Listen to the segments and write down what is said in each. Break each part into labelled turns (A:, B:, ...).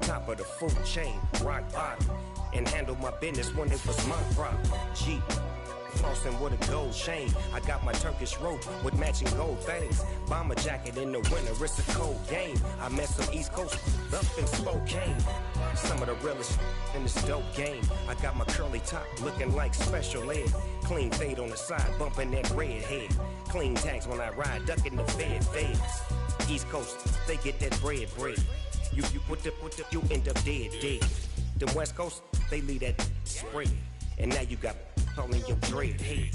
A: top of the food chain, rock bottom, and handle my business when it was my problem. G. Flossing with a gold chain. I got my Turkish rope with matching gold things. Bomber jacket in the winter, it's a cold game. I met some East Coast up in Spokane. Some of the realest in this dope game. I got my curly top looking like special ed. Clean fade on the side, bumping that red head. Clean tags when I ride, ducking the feds. East Coast, they get that bread. You you end up dead. The West Coast, they leave that spread. And now you got only your dread head.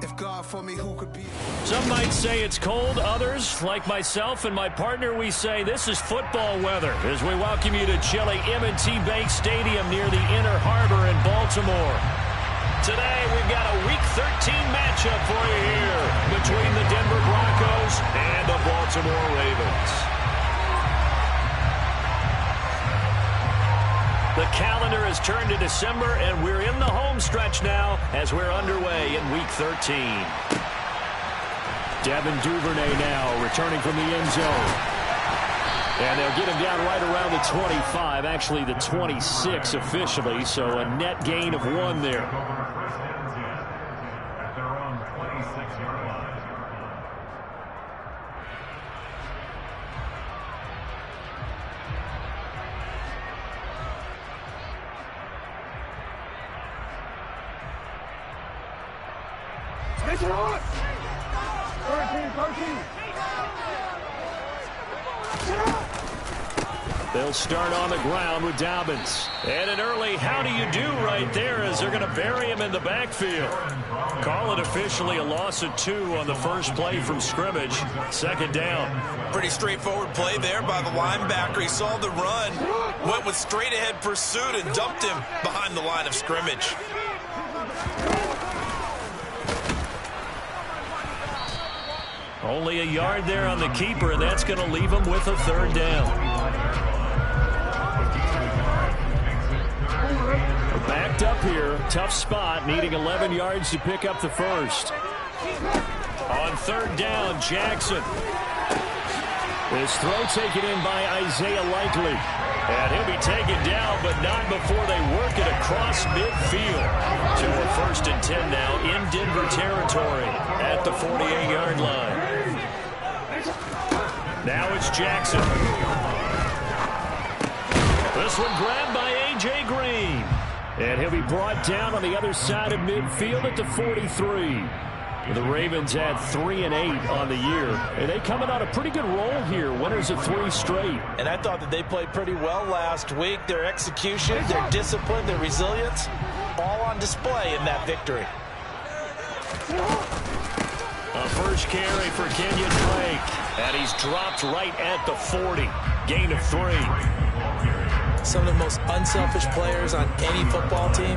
B: If God for me, who could be?
C: Some might say it's cold. Others, like myself and my partner, we say this is football weather as we welcome you to chilly M&T Bank Stadium near the Inner Harbor in Baltimore. Today, we've got a Week 13 matchup for you here between the Denver Broncos and the Baltimore Ravens. The calendar has turned to December, and we're in the home stretch now as we're underway in Week 13. Devin Duvernay now returning from the end zone. And they'll get him down right around the 25, actually the 26 officially, so a net gain of 1 there. They'll start on the ground with Dobbins. And an early how do you do right there as they're going to bury him in the backfield. Call it officially a loss of 2 on the first play from scrimmage. Second down.
D: Pretty straightforward play there by the linebacker. He saw the run, went with straight ahead pursuit and dumped him behind the line of scrimmage.
C: Only a yard there on the keeper, and that's going to leave him with a third down. Backed up here, tough spot, needing 11 yards to pick up the first. On third down, Jackson. His throw taken in by Isaiah Likely. And he'll be taken down, but not before they work it across midfield. To a 1st and 10 now in Denver territory at the 48-yard line. Now it's Jackson. This one grabbed by A.J. Green. And he'll be brought down on the other side of midfield at the 43. The Ravens had 3 and 8 on the year. And they coming on a pretty good roll here. Winners of 3 straight.
D: And I thought that they played pretty well last week. Their execution, their discipline, their resilience, all on display in that victory.
C: A first carry for Kenyon Drake. And he's dropped right at the 40. Gain of 3.
E: Some of the most unselfish players on any football team,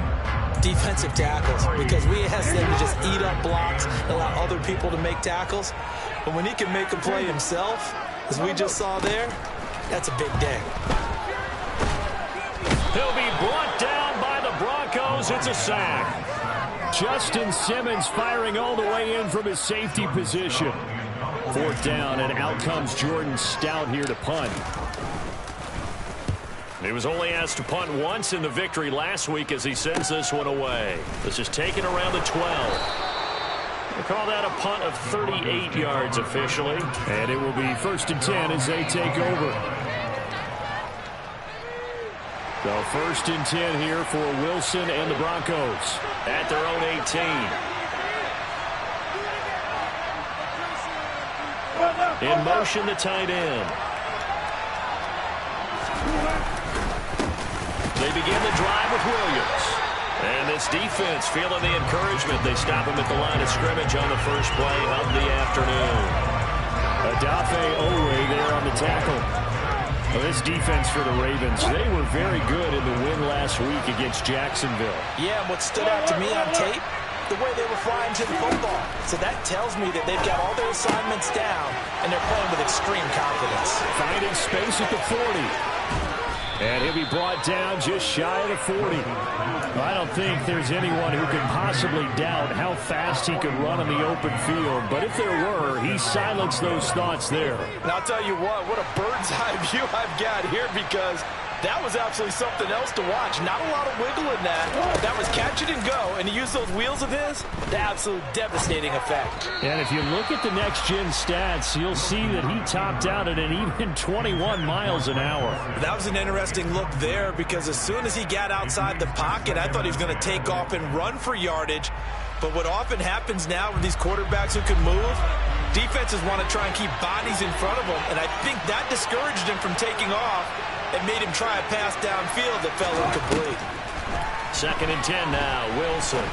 E: defensive tackles, because we ask them to just eat up blocks, allow other people to make tackles. But when he can make a play himself, as we just saw there, that's a big day.
C: He'll be brought down by the Broncos. It's a sack. Justin Simmons firing all the way in from his safety position. 4th down, and out comes Jordan Stout here to punt. He was only asked to punt once in the victory last week as he sends this one away. This is taken around the 12. They call that a punt of 38 yards officially. And it will be 1st and 10 as they take over. So 1st and 10 here for Wilson and the Broncos at their own 18. In motion, the tight end. They begin the drive with Williams. And this defense feeling the encouragement. They stop him at the line of scrimmage on the first play of the afternoon. Adafe Owe there on the tackle. Well, this defense for the Ravens, they were very good in the win last week against Jacksonville.
E: Yeah, what stood out to me on tape, the way they were flying to the football. So that tells me that they've got all their assignments down, and they're playing with extreme confidence.
C: Finding space at the 40. And he'll be brought down just shy of the 40. I don't think there's anyone who could possibly doubt how fast he could run in the open field. But if there were, he silenced those thoughts there.
D: And I'll tell you what a bird's eye view I've got here, because
E: That was absolutely something else to watch. Not a lot of wiggle in that. That was catch it and go, and to use those wheels of his, the absolute devastating effect.
C: And if you look at the next-gen stats, you'll see that he topped out at an even 21 miles an hour.
E: That was an interesting look there because as soon as he got outside the pocket, I thought he was going to take off and run for yardage. But what often happens now with these quarterbacks who can move, defenses want to try and keep bodies in front of them, and I think that discouraged him from taking off and made him try a pass downfield that fell incomplete.
C: 2nd and 10 now, Wilson.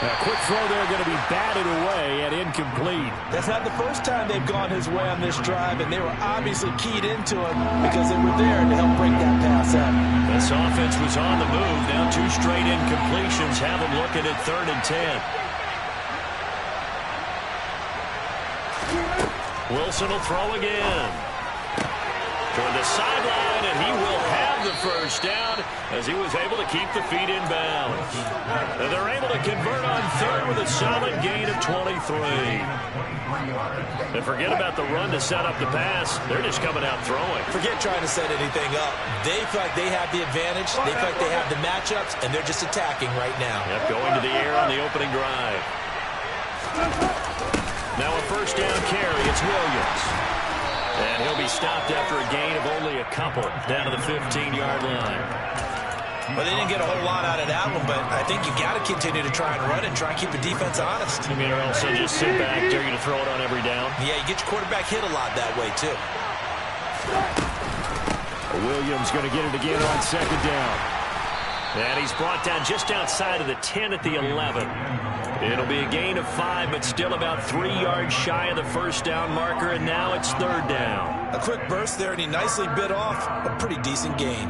C: A quick throw there going to be batted away and incomplete.
E: That's not the first time they've gone his way on this drive, and they were obviously keyed into it because they were there to help break that pass up.
C: This offense was on the move. Now 2 straight incompletions have them looking at 3rd and 10. Wilson will throw again. Toward the sideline, and he will have the first down as he was able to keep the feet in bounds. And they're able to convert on 3rd with a solid gain of 23. And forget about the run to set up the pass. They're just coming out throwing.
E: Forget trying to set anything up. They feel like they have the advantage. They feel like they have the matchups, and they're just attacking right now.
C: Yep, going to the air on the opening drive. Now a first down carry. It's Williams. And he'll be stopped after a gain of only a couple down to the 15-yard line.
E: Well, they didn't get a whole lot out of that one, but I think you've got to continue to try and run and try and keep the defense honest.
C: I mean, or else they just sit back, dare you to throw it on every down.
E: Yeah, you get your quarterback hit a lot that way, too.
C: Williams going to get it again on 2nd down. And he's brought down just outside of the 10 at the 11. It'll be a gain of 5, but still about 3 yards shy of the first down marker, and now it's 3rd down.
E: A quick burst there, and he nicely bit off a pretty decent gain.